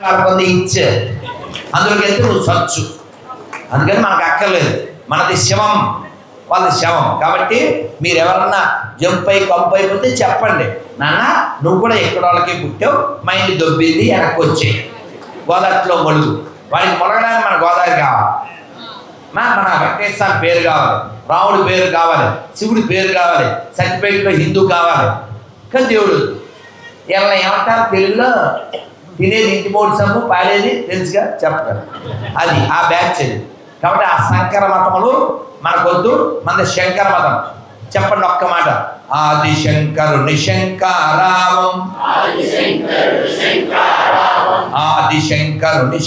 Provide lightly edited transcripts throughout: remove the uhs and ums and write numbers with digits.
వాళ్ళ ఇచ్చే అందులోకి వెళ్తే నువ్వు సచ్చు. అందుకని మనకు అక్కర్లేదు, మనది శవం, వాళ్ళది శవం. కాబట్టి మీరు ఎవరన్నా జంప్ అయి కంపు అయిపోతే చెప్పండి, నాన్న నువ్వు కూడా ఎక్కడ వాళ్ళకి పుట్టావు, మైండ్ దొబ్బింది, వెనక్కి వచ్చాయి, గోదావరిలో మొలుగు. వాడికి మొలగడానికి మన గోదావరి కావాలి, మన వెంకటేశ్వర పేరు కావాలి, రాముడి పేరు కావాలి, శివుడి పేరు కావాలి, సర్టిఫికేట్లో హిందూ కావాలి. కానీ దేవుడు ఎవరైనా ఏమంటారు తెలుగులో, తినేది ఇంటి మూడు సమ్ము, పాడేది తెలుసుగా చెప్తారు. అది ఆ బ్యాచ్ అది. కాబట్టి ఆ శంకర మతములు మనకొద్దు, మన శంకర మతం. చెప్పండి ఒక్క మాట, ఆది శంకరుని శంకారావం, ఆది శంకరుని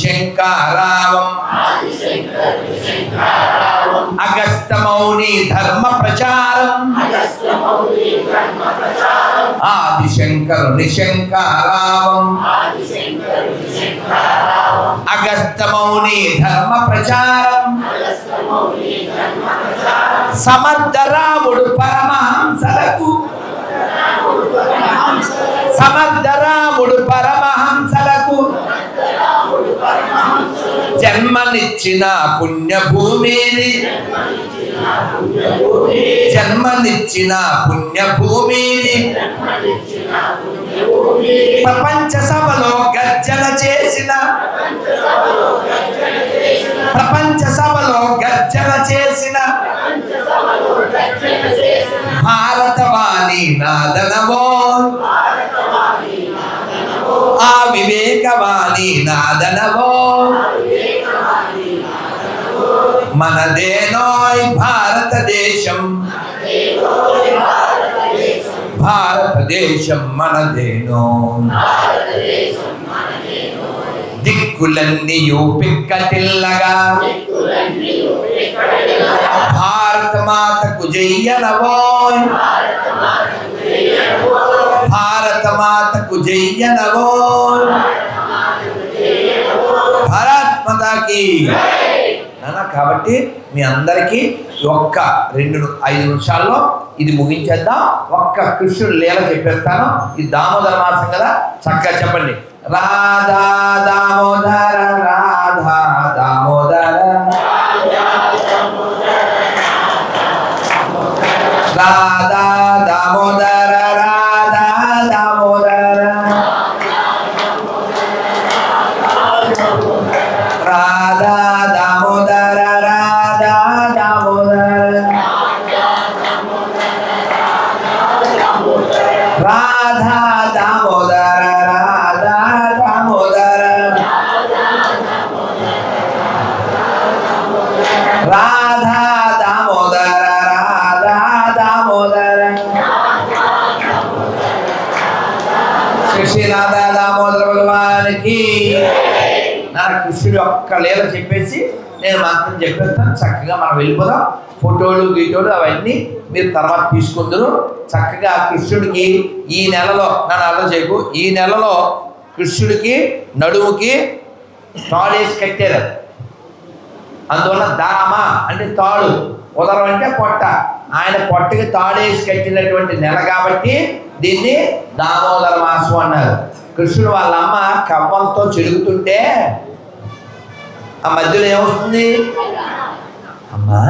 శంకారావం, అగస్త మౌని ధర్మ ప్రచారం, ఆది శంకరుని శంకారావం, అగస్త మౌని ధర్మ ప్రచారం, సమర్థ రాముడు పరమహంసలకు, సమర్థ రాముడు పరమహంసలకు జన్మనిచ్చిన పుణ్యభూమిని, జన్మనిచ్చిన పుణ్యభూమిని, ప్రపంచ సభలో గర్జన చేసిన, ప్రపంచ సభలో గర్జన చేసిన భారతవాణి నాదనవో, ఆ వివేకవాణి నాదనవో, మనదేనోయ్ భారతదేశం, భారతదేశం మనదేనో, దిక్కులన్నీయు పిక్కటిల్లగా భారత మాతకు జయ్యనవోయ్, భారత మాతకు జయ్యనవోయ్, భారత్ మాతకి. కాబట్టి మీ అందరికీ ఒక్క 2-5 నిమిషాల్లో ఇది ముగించేద్దాం. ఒక్క కృష్ణుడు లీల చెప్పేస్తాను. ఇది దామోదర మాసం కదా, చక్కగా చెప్పండి. రాధా దామోదర, రాధా దామోదర, రాధా దామోదర, రాధా దామోదర, రాధా దామోదర, రాధా దామోదర, రాధా దామోదర, రాధా దామోదర, రాధా దామోదర, రాధా దామోదర, శ్రీ రాధా దామోదర భగవానికి. నా కృష్ణుడు ఒక్క లీల చెప్పేసి నేను మంత్రం చెప్పేస్తాను, చక్కగా మనం వెళ్ళిపోదాం. ఫోటోలు గీటోలు అవన్నీ మీరు తర్వాత తీసుకుందరు. చక్కగా కృష్ణుడికి ఈ నెలలో, నన్ను అర్థం చేయకు, ఈ నెలలో కృష్ణుడికి నడుముకి తాడేసి కట్టారు. అందువల్ల దామ అంటే తాడు, ఉదరం అంటే పొట్ట, ఆయన పొట్టకి తాడేసి కట్టినటువంటి నెల కాబట్టి దీన్ని దామోదర మాసం అన్నారు. కృష్ణుడు వాళ్ళ అమ్మ కవ్వంతో చెరుగుతుంటే ఆ మధ్యలో ఏమొస్తుంది, అమ్మా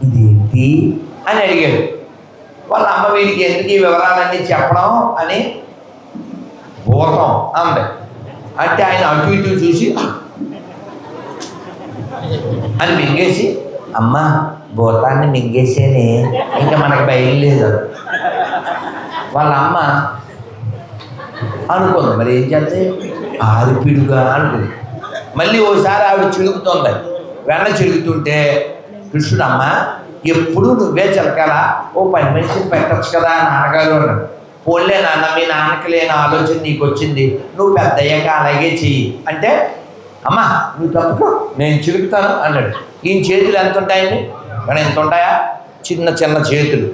ఇదేంటి అని అడిగాడు. వాళ్ళ అమ్మ వీడికి ఎందుకు ఈ వివరాలన్నీ చెప్పడం అని భూతం అంది. అంటే ఆయన అటు ఇటు చూసి అని మింగేసి, అమ్మ భూతాన్ని మింగేసేనే, ఇంకా మనకు భయం లేదు. వాళ్ళ అమ్మ అనుకుంది, మరి ఏం చేస్తే ఆరిపిడుగా అనుకుంది. మళ్ళీ ఓసారి ఆవిడ చిలుకుతుంది, వెన్న చిలుకుతుంటే కృష్ణుడు, అమ్మ ఎప్పుడు నువ్వే చిలకాలా, ఓ 10 మనిషిని పెట్టచ్చు కదా నాన్నగారు అన్నాడు. పోన్లే నాన్న, మీ నాన్నకి లేని ఆలోచన నీకు వచ్చింది, నువ్వు పెద్ద అయ్యాక అలాగే చెయ్యి అంటే, అమ్మ నువ్వు తప్పుకో నేను చిలుకుతాను అన్నాడు. ఈయన చేతులు ఎంత ఉంటాయండి, కానీ ఎంత ఉంటాయా, చిన్న చిన్న చేతులు.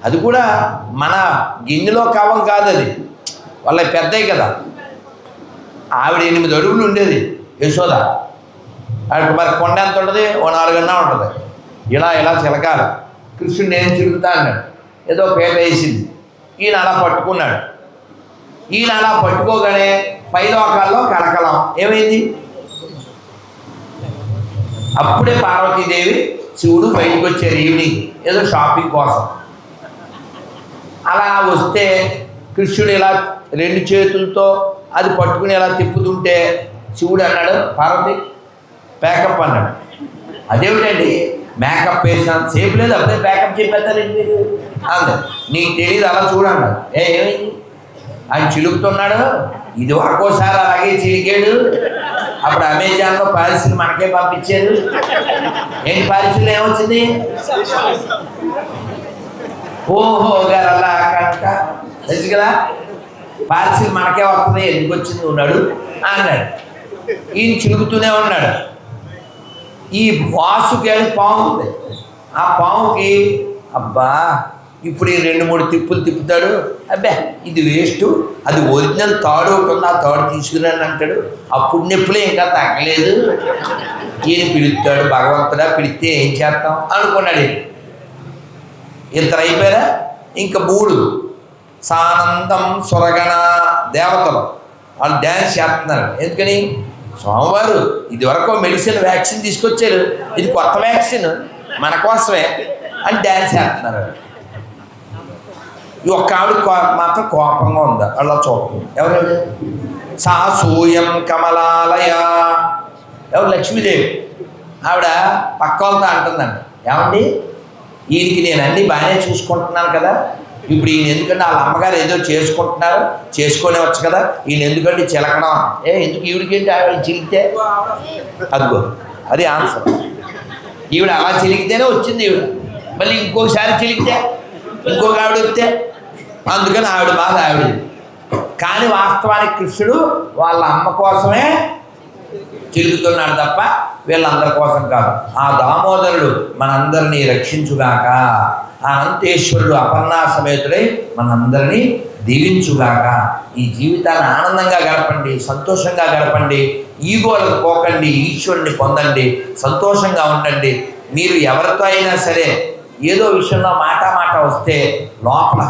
అది కూడా మన గిన్నెలో కవం కాదు, అది వాళ్ళ పెద్దవి కదా. ఆవిడ 8 అడుగులు ఉండేది యశోద, ఆవిడకి మరి కొండ ఎంత ఉంటుంది, ఓ 4 అన్నా ఉంటుంది. ఇలా ఇలా చిలకాలి. కృష్ణుడు నేను చిలుకుతా అన్నాడు. ఏదో పేద వేసింది, ఈయన అలా పట్టుకున్నాడు. ఈయన అలా పట్టుకోగానే పైలోకాల్లో కలకలం. ఏమైంది? అప్పుడే పార్వతీదేవి శివుడు బయటకు వచ్చారు ఈవినింగ్ ఏదో షాపింగ్ కోసం. అలా వస్తే కృష్ణుడు ఇలా 2 చేతులతో అది పట్టుకుని ఇలా తిప్పుతుంటే శివుడు అన్నాడు, పార్వతి ప్యాకప్ అన్నాడు. అదేమిటండి మేకప్ వేసినంత సేపు లేదు, అప్పుడే ప్యాకప్ చెప్పేస్తారండి మీరు అంది. నీకు తెలియదు, అలా చూడన్నాడు. ఏమైంది? ఆయన చిలుకుతున్నాడు. ఇది వరకోసారి అలాగే చిలికాడు. అప్పుడు అమెజాన్లో పార్సిల్ మనకే పంపించారు. ఏంటి పార్సిల్ ఏమొచ్చింది? ఓహో గారు అలా కనుక తెలుసు కదా, పార్సిల్ మనకే వస్తుంది, ఎందుకు వచ్చింది ఉన్నాడు అన్నాడు. ఈయన చిలుకుతూనే ఉన్నాడు. ఈ వాసుకి అని పాము ఉంది. ఆ పాముకి అబ్బా ఇప్పుడు ఈ 2-3 తిప్పులు తిప్పుతాడు. అబ్బా ఇది వేస్ట్, అది ఒరిజినల్ తాడు ఒకటి ఉంది, ఆ తాడు తీసుకురాని అంటాడు. అప్పుడు నొప్పులే ఇంకా తగ్గలేదు. ఈయన పిలుస్తాడు, భగవంతుడా పిలిస్తే ఏం చేస్తాం అనుకున్నాడు. ఇద్దరు అయిపోయారా? ఇంకా 3 సానందం సురగణ దేవతలు వాళ్ళు డ్యాన్స్ చేస్తున్నారు. ఎందుకని? సోమవారు ఇదివరకు మెడిసిన్ వ్యాక్సిన్ తీసుకొచ్చారు, ఇది కొత్త వ్యాక్సిన్ మన కోసమే అని డ్యాన్స్ చేస్తున్నారు. ఈ ఒక్క ఆవిడ మాత్రం కోపంగా ఉందా అలా చూస్తుంది. ఎవరు? సా సూయం కమలాలయ. ఎవరు? లక్ష్మీదేవి. ఆవిడ పక్క వాళ్ళతో అంటుందండి, ఏమండి ఈయనకి నేను అన్నీ బాగానే చూసుకుంటున్నాను కదా, ఇప్పుడు ఈయన ఎందుకంటే వాళ్ళ అమ్మగారు ఏదో చేసుకుంటున్నారు, చేసుకోలేవచ్చు కదా, ఈయన ఎందుకంటే చిలకడం. ఎందుకు ఈవిడికేంటి ఆవిడ చిలికితే? అదిగో అది ఆన్సర్. ఈవిడ అలా చిలికితేనే వచ్చింది ఈవిడ. మళ్ళీ ఇంకోసారి చిలికితే ఇంకొక ఆవిడ వస్తే అందుకని ఆవిడ బాధ ఆవిడ. కానీ వాస్తవానికి కృష్ణుడు వాళ్ళ అమ్మ కోసమే చిలుకుతున్నాడు తప్ప వీళ్ళందరి కోసం కాదు. ఆ దామోదరుడు మనందరినీ రక్షించుగాక. ఆ అనంతేశ్వరుడు అపర్ణా సమేతుడై మనందరినీ దీవించుగాక. ఈ జీవితాన్ని ఆనందంగా గడపండి, సంతోషంగా గడపండి, ఈగోలకు పోకండి, ఈశ్వరుని పొందండి, సంతోషంగా ఉండండి. మీరు ఎవరితో అయినా సరే ఏదో విషయంలో మాట వస్తే లోపల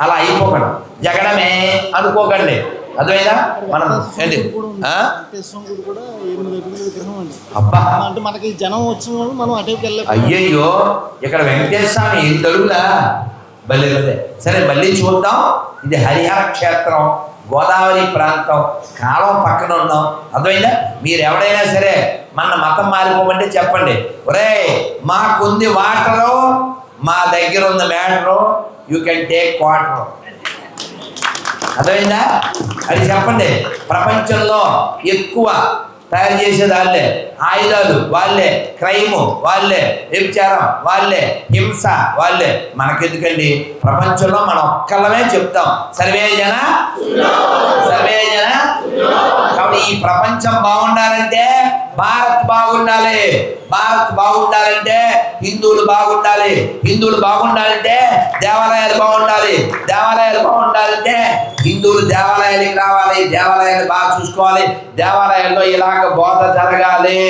అలా అయిపోకండి, జగడమే అనుకోకండి. అర్థమైందా? మనం ఏంటి అబ్బా అంటే మనకి జనం వచ్చిన వాళ్ళు మనం అటే వెళ్ళాలి. అయ్యయ్యో ఇక్కడ వెంకటేశ్వర స్వామి ఏం తరుగులా బలి. సరే మళ్ళీ చూద్దాం. ఇది హరిహర క్షేత్రం, గోదావరి ప్రాంతం, కాలం పక్కన ఉన్నాం. అర్థమైందా? మీరు ఎవడైనా సరే మన మతం మారిపోమంటే చెప్పండి, ఒరే మాకుంది వాటరు, మా దగ్గర ఉంది matter, you can take water. అర్థమైందా? అది చెప్పండి. ప్రపంచంలో ఎక్కువ తయారు చేసేది వాళ్ళే, ఆయుధాలు వాళ్ళే, క్రైము వాళ్ళే, వ్యభిచారం వాళ్ళే, హింస వాళ్ళే. మనకెందుకండి? ప్రపంచంలో మనం ఒక్కళ్ళమే చెప్తాం, సర్వే జన సర్వే జన. కాబట్టి ఈ ప్రపంచం బాగుండాలంటే భారత్ బాగుండాలి, భారత్ బాగుండాలంటే హిందువులు బాగుండాలి, హిందువులు బాగుండాలంటే దేవాలయాలు బాగుండాలి, దేవాలయాలు బాగుండాలంటే హిందువులు దేవాలయాలకు రావాలి, దేవాలయాలు బాగా చూసుకోవాలి, దేవాలయాల్లో ఇలాగ బోధ జరగాలి.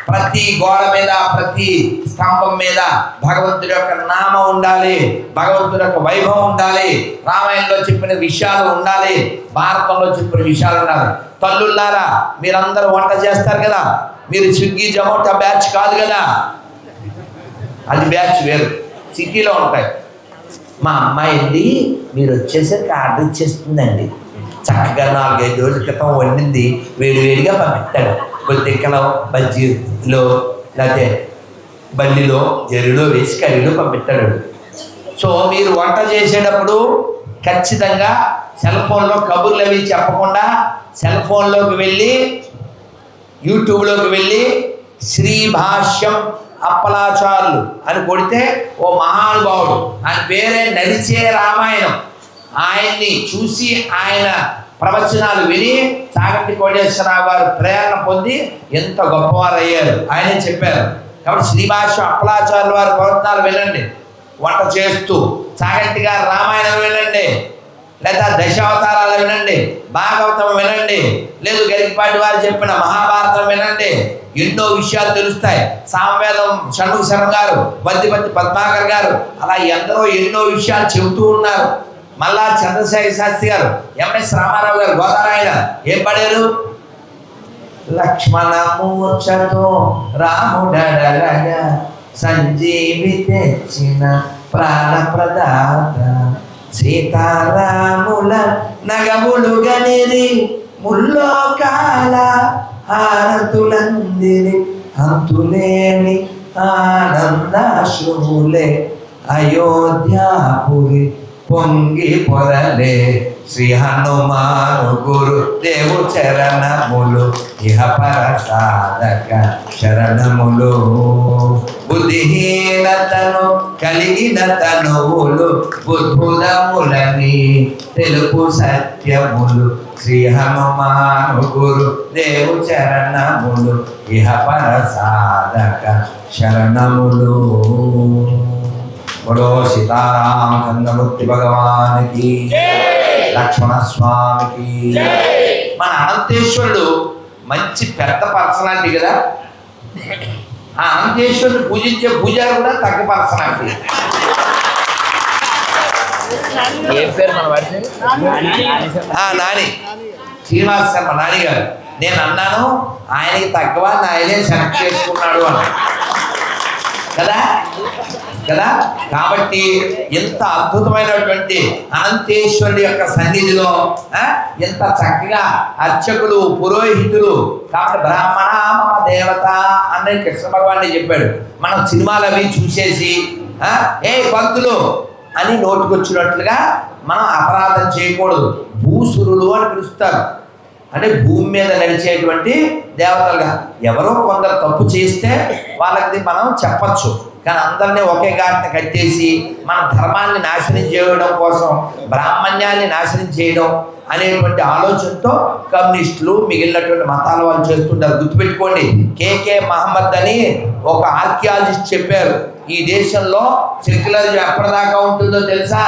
ప్రతి గోడ మీద, ప్రతి స్తంభం మీద భగవంతుడి యొక్క నామం ఉండాలి, భగవంతుడి యొక్క వైభవం ఉండాలి, రామాయణంలో చెప్పిన విషయాలు ఉండాలి, భారతంలో చెప్పిన విషయాలు ఉండాలి. తల్లుల్లారా, మీరందరూ వంట చేస్తారు కదా, మీరు స్విగ్గీ జొమాటో బ్యాచ్ కాదు కదా, అది బ్యాచ్ వేరు, సిటీలో ఉంటాయి. మా అమ్మాయి మీరు వచ్చేసరికి ఆర్డర్ ఇచ్చేస్తుందండి, చక్కగా 4-5 రోజుల క్రితం వండింది వేడివేడిగా పంపిస్తాడు. కొద్దిక్కలో బజ్జీలో లేకపోతే బల్లిలో జరులో వేసి కర్రీలో పంపిస్తాడు. సో మీరు వంట చేసేటప్పుడు ఖచ్చితంగా సెల్ ఫోన్లో కబుర్లు అవి చెప్పకుండా సెల్ ఫోన్లోకి వెళ్ళి యూట్యూబ్లోకి వెళ్ళి శ్రీభాష్యం అప్పలాచారులు అని కొడితే ఓ మహానుభావుడు, ఆయన పేరే నడిచే రామాయణం, ఆయన్ని చూసి ఆయన ప్రవచనాలు విని చాగంటి కోటేశ్వరరావు గారు ప్రేరణ పొంది ఎంత గొప్పవారు అయ్యారు ఆయనే చెప్పారు. కాబట్టి శ్రీభాష్యం అప్పలాచార్యుల వారి ప్రవచనాలు వినండి వంట చేస్తూ, చాగంటి గారు రామాయణం వినండి, లేదా దశావతారాలు వినండి, భాగవతం వినండి, లేదు గరికపాటి వారు చెప్పిన మహాభారతం వినండి, ఎన్నో విషయాలు తెలుస్తాయి. సామవేదం షణ్ముఖ శర్మ గారు, బద్దిపత్తి పద్మాకర్ గారు, అలా ఎందరో ఎన్నో విషయాలు చెబుతూ ఉన్నారు. మళ్ళా చంద్రశేఖర శాస్త్రి గారు, ఎంఎస్ రామారావు గారు, గోదారాయణ ఏం పాడారు? లక్ష్మణ మూర్ఛతో రాముడడలగా సంజీవి తెచ్చిన ప్రాణప్రదాత, సీతారాముల నగములు గనిరి ముల్లోకాల హారతులందిరి, అంతులేని ఆనందాశ్రుములే అయోధ్యాపురి పొంగి పొరలే, శ్రీ హనుమాను గురుదేవు చరణములు ఇహ పరసాధక శరణములు, బుద్ధిహీనతను కలిగిన తనువులు బుద్ధులములని తెలుపు సత్యములు, శ్రీ హనుమాను గురుదేవు చరణములు ఇహ పరసాధక శరణములు. బోలో సీతారామచంద్రమూర్తి భగవానికి, లక్ష్మణ స్వామికి. మన అనంతేశ్వరుడు మంచి పెద్ద పర్సనాలిటీ కదా. ఆ అనంతేశ్వరుడు పూజించే పూజారు కూడా తగ్గ పర్సనాలిటీ. ఏం పేరు మన వాడి? నాని, శ్రీనివాస శర్మ నాని గారు. నేను అన్నాను ఆయనకి తగ్గవ ఆయనే సెలెక్ట్ చేసుకున్నాడు అని కదా కదా. కాబట్టి ఎంత అద్భుతమైనటువంటి అనంతేశ్వరుడి యొక్క సన్నిధిలో ఎంత చక్కగా అర్చకులు, పురోహితులు, కాబట్టి బ్రాహ్మణ మమ దేవత అన్నది కృష్ణ భగవాన్ చెప్పాడు. మనం సినిమాలు అవి చూసేసి ఏ భక్తులు అని నోటుకొచ్చినట్లుగా మనం అపరాధం చేయకూడదు. భూసురులు అని పిలుస్తారు, అంటే భూమి మీద నడిచేటువంటి దేవతలుగా. ఎవరో కొందరు తప్పు చేస్తే వాళ్ళకి మనం చెప్పచ్చు, కానీ అందరినీ ఒకే ఘాట్ని కట్టేసి మన ధర్మాన్ని నాశనం చేయడం కోసం, బ్రాహ్మణ్యాన్ని నాశనం చేయడం అనేటువంటి ఆలోచనతో కమ్యూనిస్టులు, మిగిలినటువంటి మతాల వాళ్ళు చేస్తుంటారు. గుర్తుపెట్టుకోండి, కేకే మహమ్మద్ అని ఒక ఆర్కియాలజిస్ట్ చెప్పారు, ఈ దేశంలో సెక్యులరిజం ఎప్పటిదాకా ఉంటుందో తెలుసా?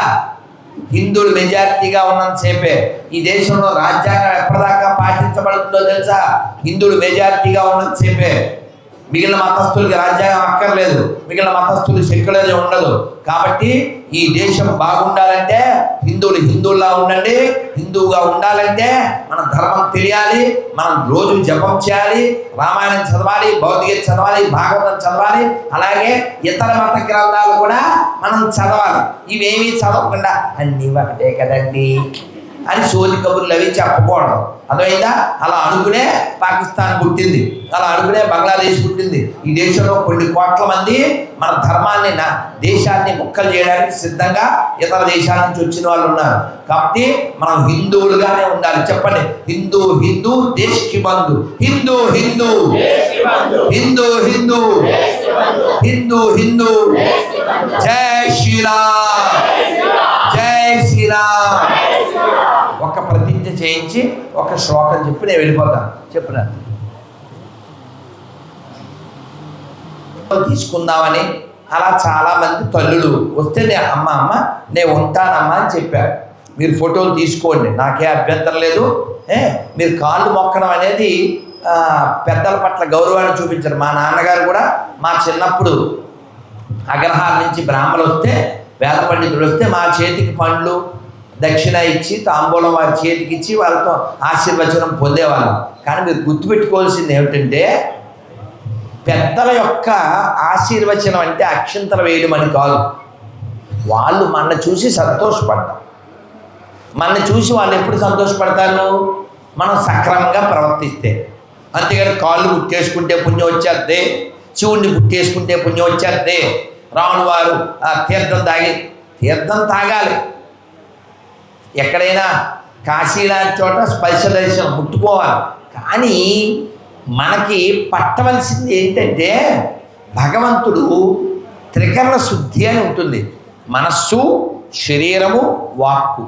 హిందువులు మెజారిటీగా ఉన్నంతసేపే. ఈ దేశంలో రాజ్యాంగం ఎప్పటిదాకా పాటించబడుతుందో తెలుసా? హిందువులు మెజారిటీగా ఉన్నంతసేపే. మిగిలిన మతస్థులకి రాజ్యాంగం అక్కర్లేదు, మిగిలిన మతస్థులు సెక్యులరిజం ఉండదు. కాబట్టి ఈ దేశం బాగుండాలంటే హిందువులు హిందువుల్లా ఉండండి. హిందువుగా ఉండాలంటే మన ధర్మం తెలియాలి, మనం రోజు జపం చేయాలి, రామాయణం చదవాలి, భగవద్గీత చదవాలి, భాగవతం చదవాలి, అలాగే ఇతర మత గ్రంథాలు కూడా మనం చదవాలి. ఇవేమీ చదవకుండా అన్నీ ఒకటే కదండి అని సోది కబుర్లు అవి చెప్పకూడదు. అర్థమైందా? అలా అనుకునే పాకిస్తాన్ పుట్టింది, అలా అనుకునే బంగ్లాదేశ్ పుట్టింది. ఈ దేశంలో కొన్ని కోట్ల మంది మన ధర్మాన్ని, దేశాన్ని ముక్కలు చేయడానికి సిద్ధంగా ఇతర దేశాల నుంచి వచ్చిన వాళ్ళు ఉన్నారు. కాబట్టి మనం హిందువులుగానే ఉండాలి. చెప్పండి, హిందూ హిందూ దేశ్ కి బంధు, హిందూ హిందూ హిందూ హిందూ హిందూ హిందూ. జై శ్రీరామ్, జై శ్రీరామ్. ఒక ప్రతిజ్ఞ చేయించి ఒక శ్లోకం చెప్పి నేను వెళ్ళిపోతాను. చెప్పినా తీసుకుందామని అలా చాలామంది తల్లులు వస్తే నేను అమ్మ నేను ఉంటానమ్మా అని చెప్పారు. మీరు ఫోటోలు తీసుకోండి, నాకే అభ్యంతరం లేదు. మీరు కాళ్ళు మొక్కడం అనేది పెద్దల పట్ల గౌరవాన్ని చూపించారు. మా నాన్నగారు కూడా మా చిన్నప్పుడు అగ్రహారం నుంచి బ్రాహ్మణులు వస్తే, వేద పండితులు వస్తే మా చేతికి పండ్లు దక్షిణ ఇచ్చి, తాంబూలం వారి చేతికి ఇచ్చి వాళ్ళతో ఆశీర్వచనం పొందేవాళ్ళం. కానీ మీరు గుర్తుపెట్టుకోవాల్సింది ఏమిటంటే, పెద్దల యొక్క ఆశీర్వచనం అంటే అక్షింతలు వేయడం అని కాదు. వాళ్ళు మన చూసి సంతోషపడ్డాం. మన చూసి వాళ్ళు ఎప్పుడు సంతోషపడతారు? మనం సక్రమంగా ప్రవర్తిస్తే. అంతేగాని కాళ్ళు గుట్టేసుకుంటే పుణ్యం వచ్చేద్దే, శివుణ్ణి గుట్టేసుకుంటే పుణ్యం వచ్చేద్దే. రాములు వారు తీర్థం తాగాలి. ఎక్కడైనా కాశీ లాంటి చోట స్పర్శ దర్శనం ముట్టుకోవాలి. కానీ మనకి పట్టవలసింది ఏంటంటే, భగవంతుడు త్రికరణ శుద్ధి అని ఉంటుంది. మనస్సు, శరీరము, వాక్కు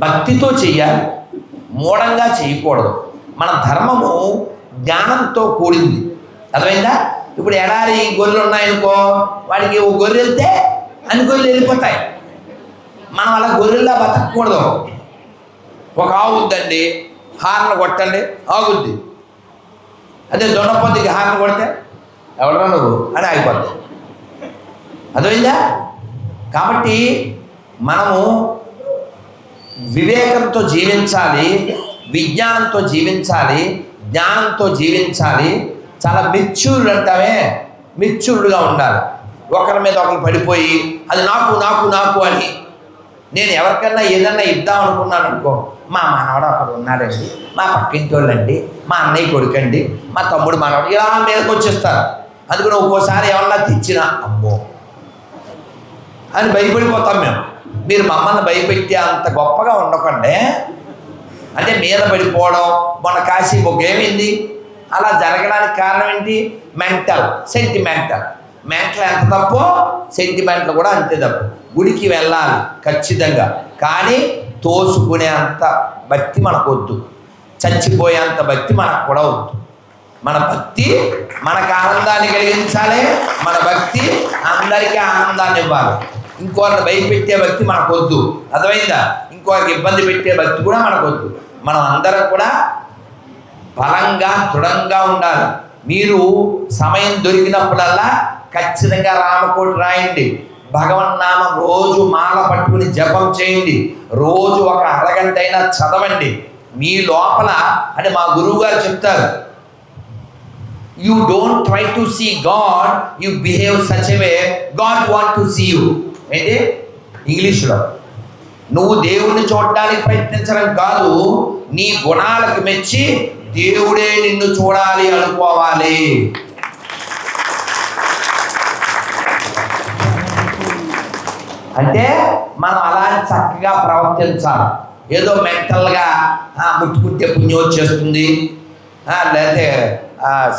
భక్తితో చెయ్యాలి, మూఢంగా చేయకూడదు. మన ధర్మము జ్ఞానంతో కూడింది. అర్థమైందా? ఇప్పుడు ఎడారి గొర్రెలు ఉన్నాయనుకో, వాడికి ఓ గొర్రె వెళ్తే అన్ని గొర్రెలు వెళ్ళిపోతాయి. మనం అలా గొర్రెల్లా బతకూడదు. ఒక ఆవు ఉందండి, హార్న్ కొట్టండి, ఆగుద్ది. అదే దొండపొద్దుకి హార్న్ కొడితే ఎవడరా నువ్వు అని ఆగిపోద్ది. అర్థమైందా? కాబట్టి మనము వివేకంతో జీవించాలి, విజ్ఞానంతో జీవించాలి, జ్ఞానంతో జీవించాలి. చాలా మెచ్యూర్డ్ అంటామే, మెచ్యూర్డ్గా ఉండాలి. ఒకరి మీద ఒకరు పడిపోయి అది నాకు నాకు నాకు అని నేను ఎవరికన్నా ఏదన్నా ఇద్దాం అనుకున్నాను అనుకో, మా మనవడు అక్కడ ఉన్నాడండి, మా పక్కింటి వాళ్ళండి, మా అన్నయ్య కొడుకండి, మా తమ్ముడు మనవడు, ఇలా మీదకి వచ్చేస్తారు. అందుకని ఒక్కోసారి ఏమన్నా తెచ్చినా అమ్మో అని భయపడిపోతాం మేము. మీరు మమ్మల్ని భయపెట్టి అంత గొప్పగా ఉండకండి. అంటే మీద పడిపోవడం, మొన్న కాశీ ఒక ఏమైంది అలా జరగడానికి కారణం ఏంటి? Mental, sentimental. మెంటల్ ఎంత తప్పో సెంటిమెంటల్ కూడా అంతే తప్పు. గుడికి వెళ్ళాలి ఖచ్చితంగా, కానీ తోసుకునేంత భక్తి మనకొద్దు, చచ్చిపోయేంత భక్తి మనకు కూడా వద్దు. మన భక్తి మనకు ఆనందాన్ని కలిగించాలి, మన భక్తి అందరికీ ఆనందాన్ని ఇవ్వాలి. ఇంకోరిని భయపెట్టే భక్తి మనకొద్దు, అర్థమైందా? ఇంకోరికి ఇబ్బంది పెట్టే భక్తి కూడా మనకొద్దు. మనం అందరం కూడా బలంగా దృఢంగా ఉండాలి. మీరు సమయం దొరికినప్పుడల్లా ఖచ్చితంగా రామకోటి రాయండి, భగవన్నామం రోజు మాల పట్టుకుని జపం చేయండి, రోజు ఒక అరగంట అయినా చదవండి. మీ లోపల అంటే మా గురువు గారు చెప్తారు, you don't try to see God, you behave such a way God want to see you. ఏంటి ఇంగ్లీష్లో? నువ్వు దేవుణ్ణి చూడడానికి ప్రయత్నించడం కాదు, నీ గుణాలకు మెచ్చి దేవుడే నిన్ను చూడాలి అనుకోవాలి. అంటే మనం అలా చక్కగా ప్రవర్తించాలి. ఏదో మెంటల్గా ముట్టుకుంటే పుణ్యం వచ్చేస్తుంది, లేకపోతే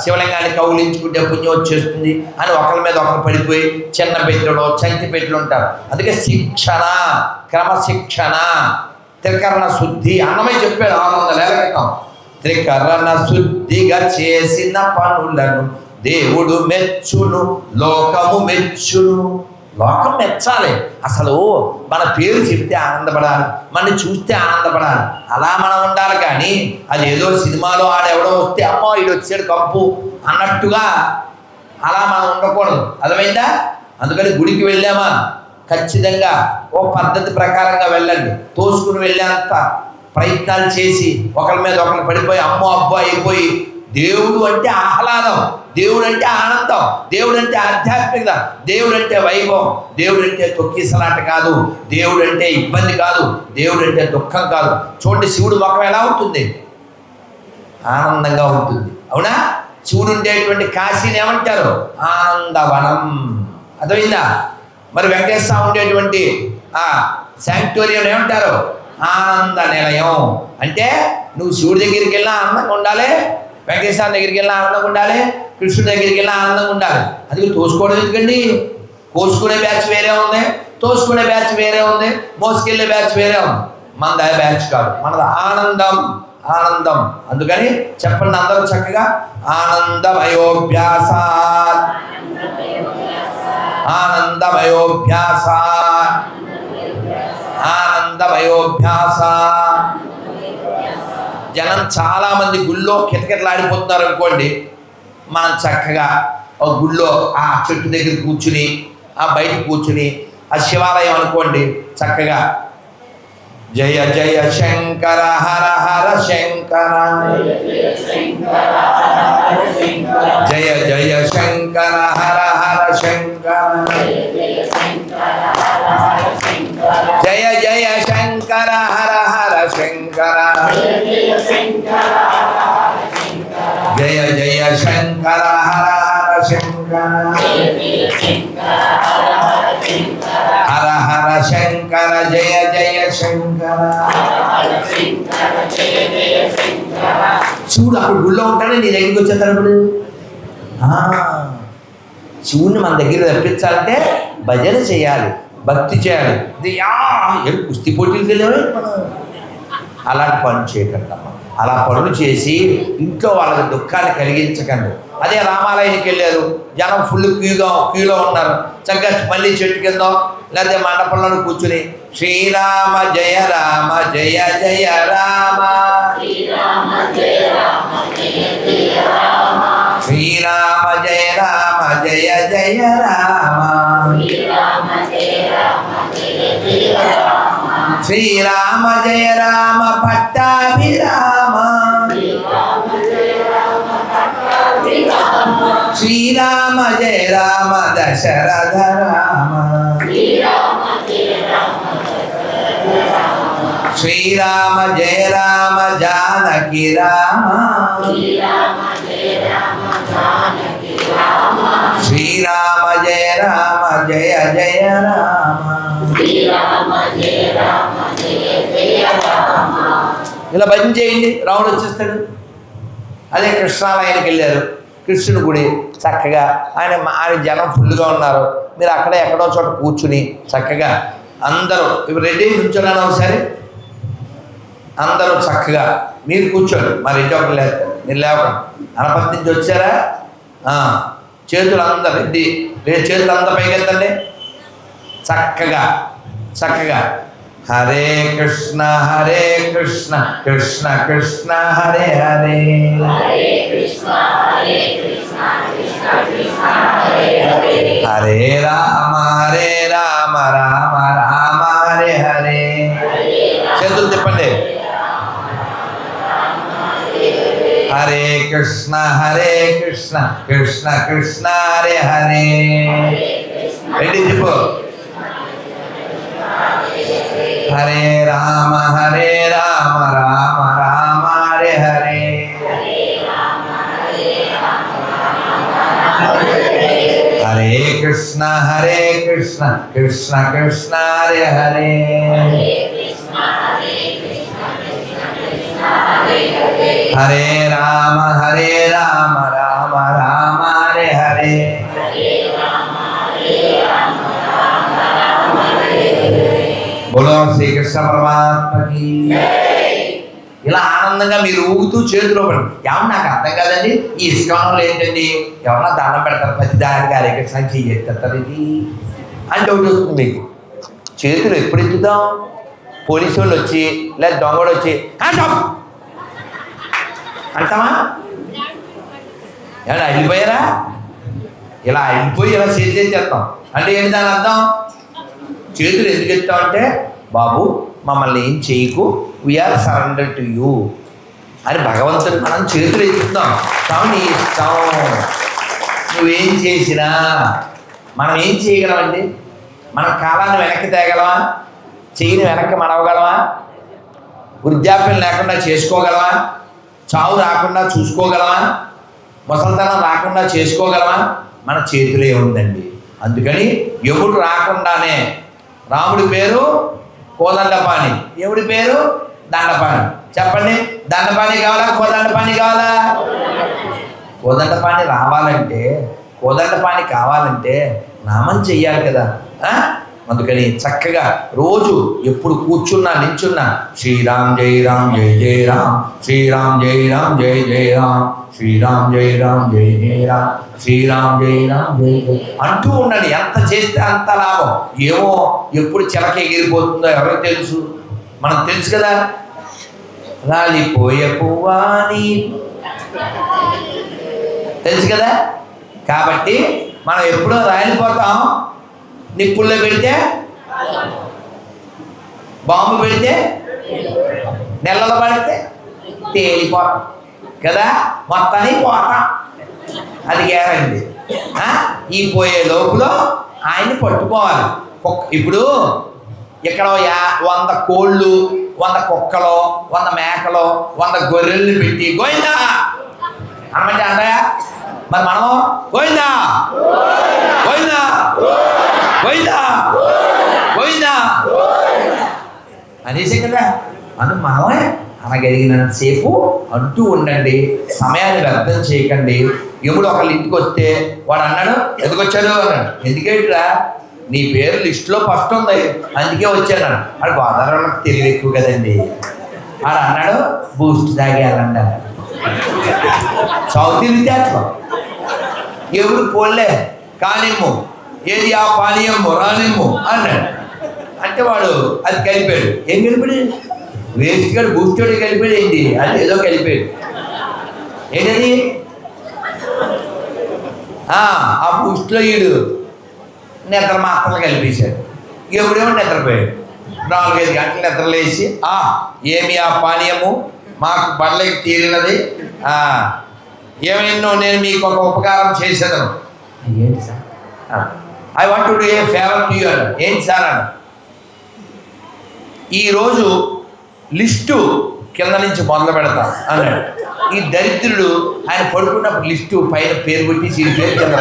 శివలింగాన్ని కౌలించుకుంటే పుణ్యం వచ్చేస్తుంది అని ఒకరి మీద ఒకరు పడిపోయి చిన్న పెట్టలు చంటి పెట్టలు ఉంటారు. అందుకే శిక్షణ, క్రమశిక్షణ, త్రికరణ శుద్ధి అన్నమై చెప్పాడు 600 ఏళ్ల క్రితం. త్రికరణ శుద్ధిగా చేసిన పనులను దేవుడు మెచ్చును, లోకము మెచ్చును. లోకం మెచ్చాలి. అసలు మన పేరు చెప్తే ఆనందపడాలి, మనని చూస్తే ఆనందపడాలి, అలా మనం ఉండాలి. కానీ అది ఏదో సినిమాలో ఆడెవడో వస్తే అమ్మో ఇడు వచ్చాడు కంపు అన్నట్టుగా అలా మనం ఉండకూడదు, అర్థమైందా? అందుకని గుడికి వెళ్ళామా ఖచ్చితంగా ఓ పద్ధతి ప్రకారంగా వెళ్ళండి. తోసుకుని వెళ్ళేంత ప్రయత్నాలు చేసి ఒకరి మీద ఒకరు పడిపోయి అమ్మో అబ్బో అయిపోయి. దేవుడు అంటే ఆహ్లాదం, దేవుడు అంటే ఆనందం, దేవుడు అంటే ఆధ్యాత్మికత, దేవుడు అంటే వైభవం, దేవుడు అంటే తొక్కిసలాట కాదు, దేవుడు అంటే ఇబ్బంది కాదు, దేవుడు అంటే దుఃఖం కాదు. చూడండి శివుడు ముఖం ఎలా ఉంటుంది? ఆనందంగా ఉంటుంది, అవునా? శివుడు ఉండేటువంటి కాశీని ఏమంటారు? ఆనందవనం, అర్థమైందా? మరి వెంకటేశ్వర స్వామి ఉండేటువంటి శాంక్టోరియం ఏమంటారు? ఆనంద నిలయం. అంటే నువ్వు శివుడి దగ్గరికి వెళ్ళినా ఆనందంగా ఉండాలి, వెంకటేశ్వర దగ్గరికి వెళ్ళినా ఆనందంగా ఉండాలి, కృష్ణుడి దగ్గరికి వెళ్ళినా ఆనందంగా ఉండాలి. అది తోసుకోవడం ఎందుకండి? కోసుకునే బ్యాచ్ వేరే ఉంది, తోసుకునే బ్యాచ్ వేరే ఉంది, మోసుకెళ్ళే బ్యాచ్ వేరే ఉంది. మనది బ్యాచ్ కాదు, మనది ఆనందం, ఆనందం. అందుకని చెప్పండి అందరూ చక్కగా, ఆనందమయోభ్యాస, ఆనందమయోభ్యాస, ఆనందమయోభ్యాస. జనం చాలామంది గుళ్ళో కిటకిటలాడిపోతున్నారు అనుకోండి. మనం చక్కగా ఒక గుళ్ళో ఆ చెట్టు దగ్గర కూర్చుని, ఆ బయట కూర్చుని, ఆ శివాలయం అనుకోండి, చక్కగా జయ జయ శంకర హర హర శంకర, జయ జయ శంకర హర హర శంకర, జయ జయ శంకర హర హర శంకర, జయ జయ శంకర హర హర శంకర, హర హర శంకర, జయ జయ శంకర. శివుడు అప్పుడు గుళ్ళో ఉంటాడే, నీ దగ్గరికి వచ్చేటప్పుడు శివుణ్ణి మన దగ్గర రప్పించాలంటే భజన చేయాలి, భక్తి చేయాలి. కుస్తీ పోటీలకు వెళ్ళామే మనం. అలాంటి పనులు చేయకండి, అలా పనులు చేసి ఇంట్లో వాళ్ళకి దుఃఖాన్ని కలిగించకండి. అదే రామాలయానికి వెళ్ళారు, జనం ఫుల్ క్యూలో ఉన్నారు, చక్కగా మళ్ళీ చెట్టు కింద లేకపోతే మండపంలో కూర్చుని శ్రీరామ జయ రామ జయ జయ రామ, శ్రీరామ జయ రామ జయ జయ రామ, శ్రీరామ జయ రామ పట్టాభిరామ శ్రీరామ జయ రామ దశరథ రామ శ్రీరామ జయ రామ జానకి రామ శ్రీరామ జయ రామ జయ జయ రామ ఇలా భజన చేయండి, రాముడు వచ్చేస్తాడు. అదే కృష్ణాలయానికి వెళ్ళారు, కృష్ణుడి గుడి చక్కగా ఆయన జనం ఫుల్గా ఉన్నారు. మీరు అక్కడే ఎక్కడో చోట కూర్చుని చక్కగా అందరూ ఇప్పుడు రెడీ కూర్చున్నాను ఒకసారి అందరూ చక్కగా మీరు కూర్చోండి. మరి ఇంటి ఒకటి లేదు, మీరు లేవకండి. అనపతి నుంచి వచ్చారా? చేతులు అందరు రెడ్డి, చేతులు అంతా పైకెత్తండి. చక్కగా చక్కగా హరే కృష్ణ కృష్ణ కృష్ణ హరే హరే హరే రామ రామ రామ హరే హరే. చేతులు తిప్పండి. హరే కృష్ణ కృష్ణ కృష్ణ హరే హరే. రెడ్డి తిప్పు. హరే రామ రామ రామ హరే హరే. హరే కృష్ణ కృష్ణ కృష్ణ హరే హరే. హరే రామ రామ రామ హరే హరే. బోలో శ్రీకృష్ణ పరమాత్మకి. ఇలా ఆనందంగా మీరు ఊగుతూ చేతిలో పడి ఏమన్నా నాకు అర్థం కాదండి, ఈ ఇస్కాన్లో ఏంటండి ఎవరన్నా దండం పెడతారు ప్రతి దానికి హరే కృష్ణ చెయ్యేస్తారు ఇది అంటే ఒకటి వస్తుంది మీకు. చేతులు ఎప్పుడు ఎత్తుతాం? పోలీసు వాళ్ళు వచ్చి లేదా దొంగడు వచ్చి అంటామా? ఏమన్నా వెళ్ళిపోయారా? ఇలా వెళ్ళిపోయి ఇలా చేసేస్తాం అంటే ఏంటి దాని అర్థం? చేతులు ఎందుకు ఎత్తామంటే బాబు మమ్మల్ని ఏం చేయకు, వీఆర్ సరెండర్ టు యూ అని భగవంతుడు మనం చేతులు ఎత్తుతాం. నీ ఇష్టం, నువ్వేం చేసినా. మనం ఏం చేయగలమండి? మన కాలాన్ని వెనక్కి తేగలమా? చెయ్యిని వెనక్కి మడవగలమా? వృద్ధాప్యం లేకుండా చేసుకోగలమా? చావు రాకుండా చూసుకోగలమా? ముసలితనం రాకుండా చేసుకోగలమా? మన చేతులే ఉందండి. అందుకని యముడు రాకుండానే రాముడి పేరు కోదండపాణి, ఎవడి పేరు దండపాణి. చెప్పండి, దండపాణి కావాలా కోదండపాణి కావాలా? కోదండపాణి రావాలంటే, కోదండపాణి కావాలంటే నామం చెయ్యాలి కదా. అందుకని చక్కగా రోజు ఎప్పుడు కూర్చున్నా నించున్నా శ్రీరామ్ జై రామ్ జై జై రామ్, శ్రీరామ్ జై రామ్ జై జై రామ్, శ్రీరామ్ జై రామ్ జై జై రామ్, శ్రీరామ్ జై రామ్ జై జై అంటూ ఉండండి. ఎంత చేస్తే అంత లాభం. ఏమో ఎప్పుడు చిలక ఎగిరిపోతుందో ఎవరికి తెలుసు? మనకు తెలుసు కదా. రాలిపోయే పువ్వాని తెలుసు కదా. కాబట్టి మనం ఎప్పుడో రాలిపోతాం. నిప్పుల్లో పెడితే, బాంబు పెడితే, నెలలో పడితే తేలిపోతాం కదా. మొత్తానికి పోతాం, అది గ్యారంటీ. ఈ పోయే లోపల ఆయన్ని పట్టుకోవాలి. ఇప్పుడు ఇక్కడ 100 కోళ్ళు, 100 కుక్కలు, 100 మేకలు, 100 గొర్రెల్ని పెట్టి గోయిందా అనమంటే అంటాయా? మరి మనం గోయిందా గోయిందా గోయిందా గోయిందా అనేసే కదా. అందుకు మనమే అనగలిగినంతసేపు అంటూ ఉండండి. సమయాన్ని వ్యర్థం చేయకండి. ఎప్పుడు ఒకళ్ళ ఇంటికి వస్తే వాడు అన్నాడు ఎందుకు వచ్చాడు అన్నాడు. ఎందుకేంటిరా? నీ పేరు లిస్టులో ఫస్ట్ ఉంది అందుకే వచ్చాను. వాడు గోదావరికి తెలివి ఎక్కువ కదండి. వాడు అన్నాడు బూస్ట్ తాగేయాలండి. సౌత్ ఇండియాలో ఎవరు పోలే కానిమ్ము, ఏది ఆ పానీయమ్ము రానిమ్ము అన్నాడు. అంటే వాడు అది కలిపాడు. ఏం కలిపాడు? వేస్ట్ గారు బూస్టోడు కలిపాడు. ఏంటి అది? ఏదో కలిపాడు. ఏంటది? ఆ బూస్ట్లో వీడు నిద్ర మాత్రలు కలిపేశాడు. ఎప్పుడేమో నిద్రపోయాడు. 4-5 గంటలు నిద్రలేసి ఏమి ఆ పానీయము మాకు బళ్ళకి తీరినది, ఏమైనా నేను మీకు ఒక ఉపకారం చేసేదను. ఏంటి sir? I want to do a favour to you అన్న. ఏంటి సార్ అన్న? ఈరోజు లిస్టు కింద నుంచి మొదలు పెడతాం అన్నాడు. ఈ దరిద్రుడు ఆయన పడుకున్నప్పుడు లిస్టు పైన పేరు కొట్టి ఈ పేరు కింద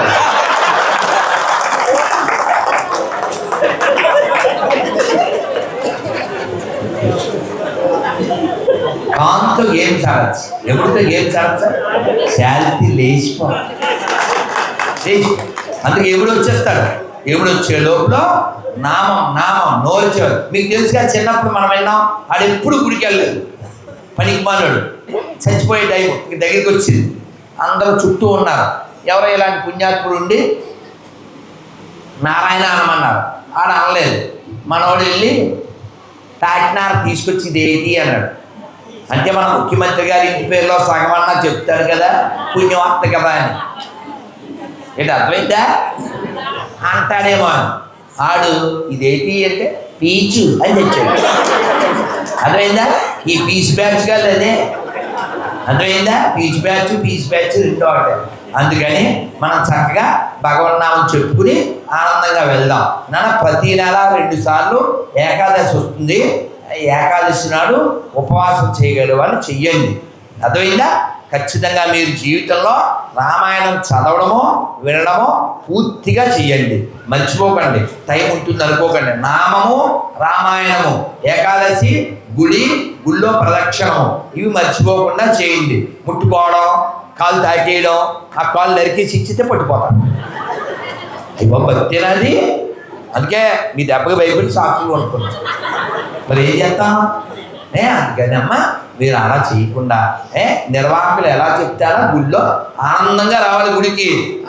కాంతో గేమ్స్ ఆడచ్చు. ఎప్పుడుతో గేమ్స్ ఆడచ్చా? శాలిటీ లేచిపో. అందుకే ఎప్పుడు వచ్చేస్తాడు. ఎప్పుడు వచ్చే లోపల నామం నోల్చేవాడు. మీకు తెలుసుగా, చిన్నప్పుడు మనం వెళ్ళాం, ఆడు ఎప్పుడు గుడికి వెళ్ళలేదు, పనికి మానాడు. చచ్చిపోయే టైం దగ్గరికి వచ్చింది, అందరూ చుట్టూ ఉన్నారు. ఎవరో ఇలాంటి పుణ్యాత్ముడు ఉండి నారాయణ అనమన్నారు. ఆడ అనలేదు. మనవాడు వెళ్ళి తాకినార తీసుకొచ్చి ఇదేది అన్నాడు. అంటే మన ముఖ్యమంత్రి గారి ఇంటి పేరులో సగమన్నా చెప్తాడు కదా, పుణ్యవార్త కదా అని. ఏంటి అర్థమైందా? అంటాడేమో అని. ఆడు ఇదేంటి అంటే పీచు అని తెచ్చాడు. అర్థమైందా? ఈ పీచు బ్యాచ్ కాదు అదే. అర్థమైందా? పీచు బ్యాచ్ రెండో ఒకటే. అందుకని మనం చక్కగా భగవన్నామం చెప్పుకుని ఆనందంగా వెళ్దాం. ప్రతి నెల 2 సార్లు ఏకాదశి వస్తుంది. ఏకాదశి నాడు ఉపవాసం చేయగలిగే వాళ్ళు చెయ్యండి. అర్థమైందా? ఖచ్చితంగా మీరు జీవితంలో రామాయణం చదవడమో వినడమో పూర్తిగా చెయ్యండి. మర్చిపోకండి, టైం ఉంటుంది అనుకోకండి. నామము, రామాయణము, ఏకాదశి, గుళ్ళో ప్రదక్షిణము, ఇవి మర్చిపోకుండా చేయండి. ముట్టుకోవడం, కాలు తాకేయడం, ఆ కాలు నరికేసి ఇచ్చితే పట్టిపోతాం. ఇవ్వ భక్తేనాది. అందుకే మీ దెబ్బకి భయపడి సాక్షులు కొనుక్కున్నాం. మరి ఏం చేస్తాం? అందుకని అమ్మ మీరు అలా చేయకుండా నిర్వాహకులు ఎలా చెప్తారో గుడిలో ఆనందంగా రావాలి, గుడికి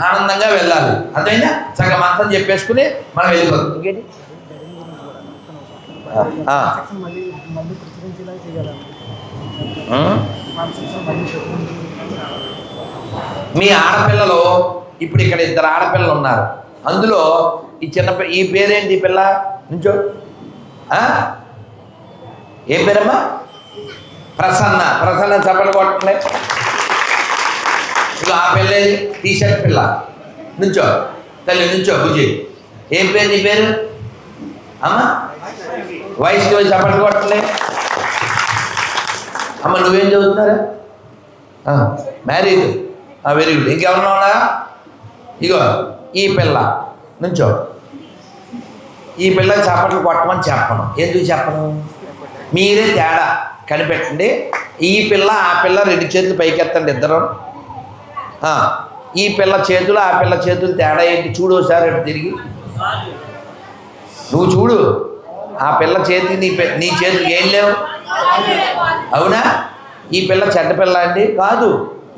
ఆనందంగా వెళ్ళాలి. అర్థమైందా? సగం అంతం చెప్పేసుకుని మనం వెళ్ళిపోతాం. ఇంకేంటి మీ ఆడపిల్లలు ఇప్పుడు ఇక్కడ 2 ఆడపిల్లలు ఉన్నారు. అందులో ఈ పేరేంటి? ఈ పిల్ల నుంచో ఏం పేరమ్మా? ప్రసన్న చప్పలు కొట్టలే. ఇక ఆ పిల్ల టీషర్ట్ పిల్ల. నుంచో తల్లి, నుంచో బుజ్జి. ఏం పేరు నీ పేరు? అమ్మ వయసుకి చప్పట్లు కొట్టలే. అమ్మ నువ్వేం చదువుతున్నారా? మ్యారీడ్. Very good. ఇంకెవరన్నా ఉన్నా? ఇగో ఈ పిల్ల నుంచో. ఈ పిల్ల చప్పట్లు కొట్టమని చెప్పను. ఎందుకు చెప్పను? మీరే తేడా కనిపెట్టండి. ఈ పిల్ల ఆ పిల్ల 2 చేతులు పైకెత్తండి ఇద్దరు. ఈ పిల్ల చేతులు ఆ పిల్ల చేతులు తేడా ఏంటి చూడు ఒకసారి. తిరిగి నువ్వు చూడు. ఆ పిల్ల చేతి నీ చేతులు ఏం లేవు, అవునా? ఈ పిల్ల చెడ్డ పిల్ల అండి? కాదు.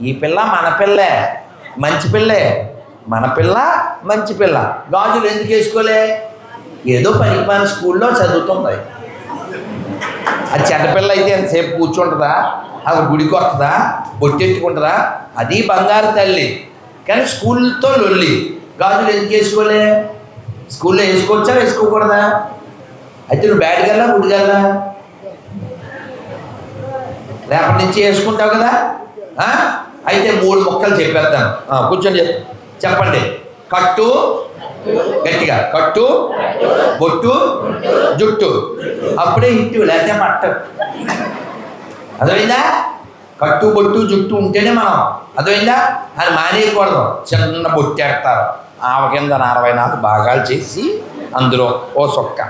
ఈ పిల్ల మన పిల్లే, మంచి పిల్లే. మన పిల్ల మంచి పిల్ల. గాజులు ఎందుకు వేసుకోలే? ఏదో పనికిమాలిన స్కూల్లో చదువుతుంది. అది చెడ్డపిల్ల అయితే ఎంతసేపు కూర్చుంటుందా? అది గుడికి వస్తుందా? బొట్టెట్టుకుంటుందా? అది బంగారు తల్లి. కానీ స్కూల్తో లొల్లి. గాజులు ఎందుకు వేసుకోలే? స్కూల్లో వేసుకోవచ్చా వేసుకోకూడదా? అయితే నువ్వు బ్యాడ్ గల్లా గుడి గల్లా? రేపటి నుంచి వేసుకుంటావు కదా. అయితే 3 ముక్కలు చెప్పేద్దాను. కూర్చొని చెప్పండి. కట్టు, గట్టిగా కట్టు, బొట్టు, జుట్టు. అప్పుడే హిట్టు, లేకపోతే మట్ట. అర్థమైందా? కట్టు, బొట్టు, జుట్టు ఉంటేనే మనం. అర్థమైందా? అది మానేయకూడదు. చిన్న బొట్టు వేస్తారు. ఆవ కింద 44 భాగాలు చేసి అందులో ఓ సొక్క.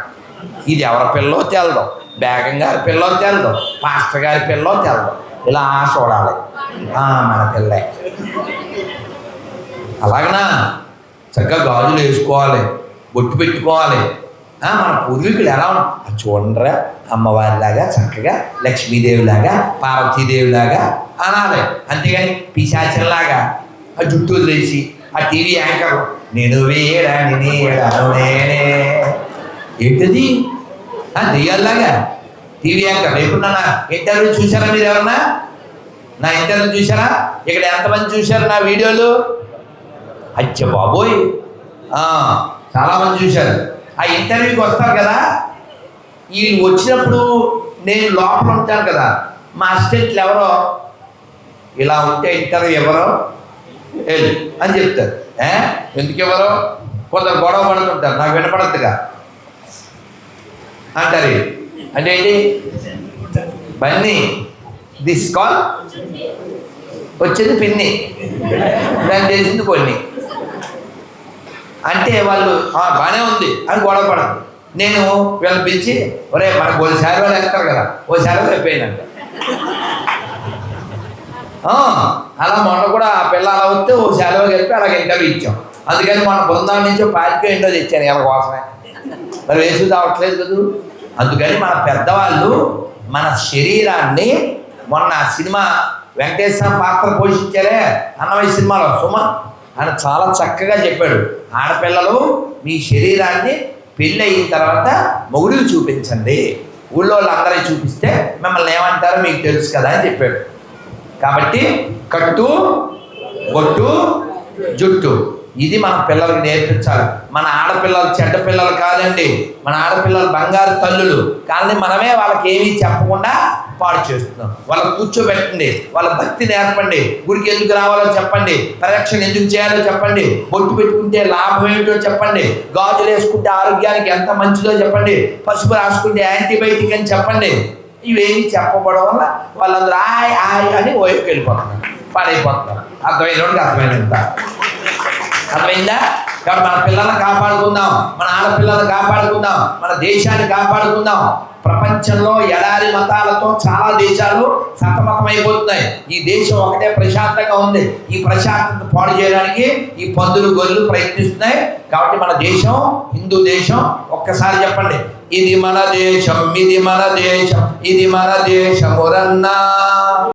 ఇది ఎవరి పిల్లో తెలదు, బేగం గారి పిల్లో తెలదు, పాస్టర్ గారి పిల్లో తెలదు. ఇలా చూడాలి. మన పిల్లే. అలాగనా? చక్కగా గాజులు వేసుకోవాలి, బొట్టు పెట్టుకోవాలి. మన పూర్వీకులు ఎలా ఉన్నారు చూడరా, అమ్మవారిలాగా చక్కగా లక్ష్మీదేవిలాగా పార్వతీదేవిలాగా అనాలి. అంతేగాని పిశాచంలాగా ఆ జుట్టు వదిలేసి ఆ టీవీ యాంకర్ నేను వేయడాని నేనే ఏంటది దెయ్యాల్లాగా టీవీ యాంకర్. ఎప్పుడు నా ఇంటర్వ్యూ చూసారా మీరు? ఎవరన్నా నా ఇంటర్వ్యూ చూసారా? ఇక్కడ ఎంతమంది చూశారు నా వీడియోలు? అచ్చ బాబోయ్, చాలామంది చూశారు. ఆ ఇంటర్వ్యూకి వస్తారు కదా, వీళ్ళు వచ్చినప్పుడు నేను లోపల ఉంటాను కదా, మా అసిస్టెంట్లు ఎవరో ఇలా ఉంటే ఇంటర్వ్యూ ఎవరో వెళ్ళు అని చెప్తారు. ఎందుకు ఎవరో కొందరు గొడవ పడుతుంటారు, నాకు వినపడద్దుగా అంటారు. అంటే ఏంటి బన్నీ దిస్ కాల్ వచ్చేది పిన్ని, దాన్ని చేసింది కొన్ని అంటే వాళ్ళు బాగానే ఉంది అని గొడవ పడదు. నేను వీళ్ళని పిలిచి ఒరే మనకు ఓ శారీలో వెళ్తారు కదా, ఓ శారీలో అయిపోయినంట. అలా మొన్న కూడా ఆ పిల్ల అలా వస్తే ఓ శారీలో కలిపి అలాగే ఇంటర్వ్యూ ఇచ్చాం. అందుకని మన బృందాల నుంచి పార్టీ ఏంటో తెచ్చాను వీళ్ళ కోసమే, మరి వేసి రావట్లేదు కదా. అందుకని మన పెద్దవాళ్ళు మన శరీరాన్ని, మొన్న సినిమా వెంకటేశ్వర పాత్ర పోషించారే అన్నమయ్య సినిమాలో సుమ, ఆయన చాలా చక్కగా చెప్పాడు. ఆడపిల్లలు మీ శరీరాన్ని పెళ్ళి అయిన తర్వాత మొగుడికి చూపించండి, ఊళ్ళో వాళ్ళందరికీ చూపిస్తే మిమ్మల్ని ఏమంటారో మీకు తెలుసు కదా అని చెప్పాడు. కాబట్టి కట్టు, బొట్టు, జుట్టు ఇది మన పిల్లలకి నేర్పించాలి. మన ఆడపిల్లలు చెడ్డ పిల్లలు కాదండి, మన ఆడపిల్లలు బంగారు తల్లులు. కానీ మనమే వాళ్ళకి ఏమీ చెప్పకుండా పాడు చేస్తున్నాం. వాళ్ళకి కూర్చోబెట్టండి, వాళ్ళ భక్తి నేర్పండి, గుడికి ఎందుకు రావాలో చెప్పండి, పరిరక్షణ ఎందుకు చేయాలో చెప్పండి, బొట్టు పెట్టుకుంటే లాభం ఏమిటో చెప్పండి, గాజులు వేసుకుంటే ఆరోగ్యానికి ఎంత మంచిదో చెప్పండి, పసుపు రాసుకుంటే యాంటీబయాటిక్ అని చెప్పండి. ఇవేమి చెప్పబడడం వల్ల వాళ్ళందరూ ఆయ్ ఆయ్ అని ఓయకి వెళ్ళిపోతున్నారు, పాడైపోతున్నారు. అర్థమైందా? కాబట్టి మన పిల్లల్ని కాపాడుకుందాం, మన ఆడపిల్లల్ని కాపాడుకుందాం, మన దేశాన్ని కాపాడుకుందాం. ప్రపంచంలో ఎడారి మతాలతో చాలా దేశాలు సతమతమైపోతున్నాయి. ఈ దేశం ఒకటే ప్రశాంతంగా ఉంది. ఈ ప్రశాంతత పాడు చేయడానికి ఈ పందులు గొల్లు ప్రయత్నిస్తున్నాయి. కాబట్టి మన దేశం హిందూ దేశం. ఒక్కసారి చెప్పండి, ఇది మన దేశం, ఇది మన దేశం, ఇది మన దేశమురన్నా.